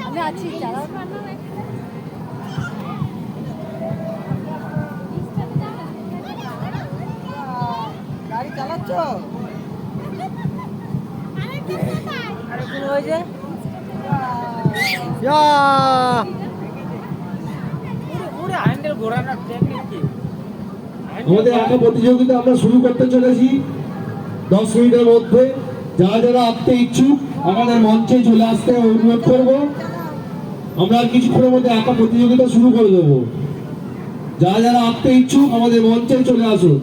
আমি আছি চালাও। গাড়ি চালাচ্ছ? ওই যে হ্যান্ডেল ঘোরানোর টেকনিক কি? আমাদের আঁকা প্রতিযোগিতা আমরা শুরু করতে চলেছি 10 মিনিটের মধ্যে। যারা যারা আঁকতে ইচ্ছুক আমাদের মঞ্চে চলে আসতে অনুরোধ করবো। আমরা আর কিছুক্ষণের মধ্যে আঁকা প্রতিযোগিতা শুরু করে দেবো। যারা যারা আঁকতে ইচ্ছুক আমাদের মঞ্চে চলে আসুন।